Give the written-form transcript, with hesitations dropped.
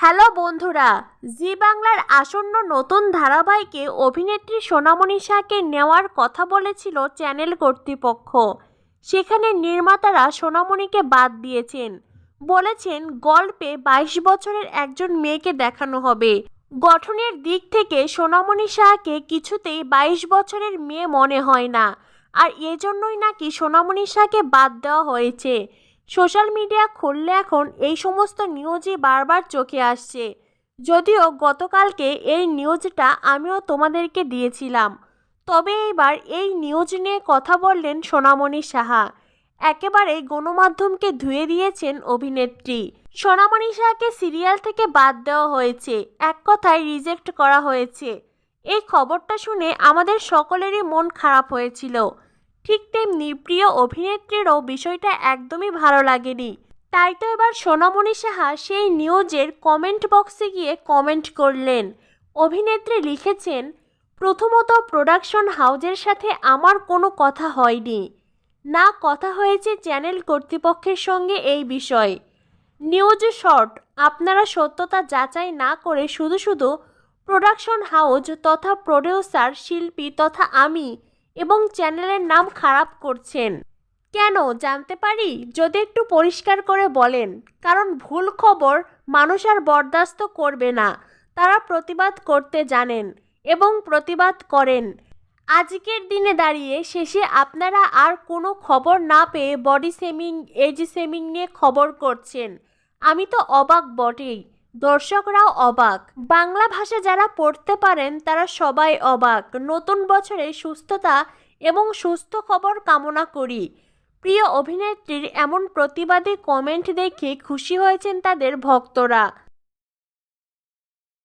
Hello বন্ধুরা, জি বাংলার আসন্ন নতুন ধারাবাহিকে অভিনেত্রী সোনামণি শাহকে নেওয়ার কথা বলেছিল চ্যানেল কর্তৃপক্ষ। সেখানে নির্মাতারা সোনামণিকে বাদ দিয়েছেন, বলেছেন গল্পে 22 বছরের একজন মেয়েকে দেখানো হবে। গঠনের দিক থেকে সোনামণি শাহকে কিছুতেই 22 বছরের মেয়ে মনে হয় না, আর এজন্যই নাকি সোনামণি শাহকে বাদ দেওয়া হয়েছে। সোশ্যাল মিডিয়া খুললে এখন এই সমস্ত নিউজই বারবার চোখে আসছে। যদিও গতকালকে এই নিউজটা আমিও তোমাদেরকে দিয়েছিলাম, তবে এইবার এই নিউজ নিয়ে কথা বললেন সোনামণি সাহা। একেবারে গণমাধ্যমকে ধুয়ে দিয়েছেন অভিনেত্রী। সোনামণি সাহাকে সিরিয়াল থেকে বাদ দেওয়া হয়েছে, এক কথায় রিজেক্ট করা হয়েছে। এই খবরটা শুনে আমাদের সকলেরই মন খারাপ হয়েছিল। ঠিক তেমনি প্রিয় অভিনেত্রীরও বিষয়টা একদমই ভালো লাগেনি। তাই তো এবার সোনামণি সাহা সেই নিউজের কমেন্ট বক্সে গিয়ে কমেন্ট করলেন। অভিনেত্রী লিখেছেন, প্রথমত প্রোডাকশন হাউজের সাথে আমার কোনো কথা হয়নি, না কথা হয়েছে চ্যানেল কর্তৃপক্ষের সঙ্গে এই বিষয়ে। নিউজ শর্ট, আপনারা সত্যতা যাচাই না করে শুধু শুধু প্রোডাকশন হাউজ তথা প্রোডিউসার, শিল্পী তথা আমি এবং চ্যানেলের নাম খারাপ করছেন। কেন জানতে পারি? যদি একটু পরিষ্কার করে বলেন, কারণ ভুল খবর মানুষ আর বরদাস্ত করবে না। তারা প্রতিবাদ করতে জানেন এবং প্রতিবাদ করেন। আজকের দিনে দাঁড়িয়ে শেষে আপনারা আর কোনো খবর না পেয়ে বডি শেমিং, এজ শেমিং নিয়ে খবর করছেন। আমি তো অবাক বটেই, দর্শকরাও অবাক। বাংলা ভাষা যারা পড়তে পারেন তারা সবাই অবাক। নতুন বছরে সুস্থতা এবং সুস্থ খবর কামনা করি। প্রিয় অভিনেত্রীর এমন প্রতিবাদী কমেন্ট দেখে খুশি হয়েছেন তাদের ভক্তরা।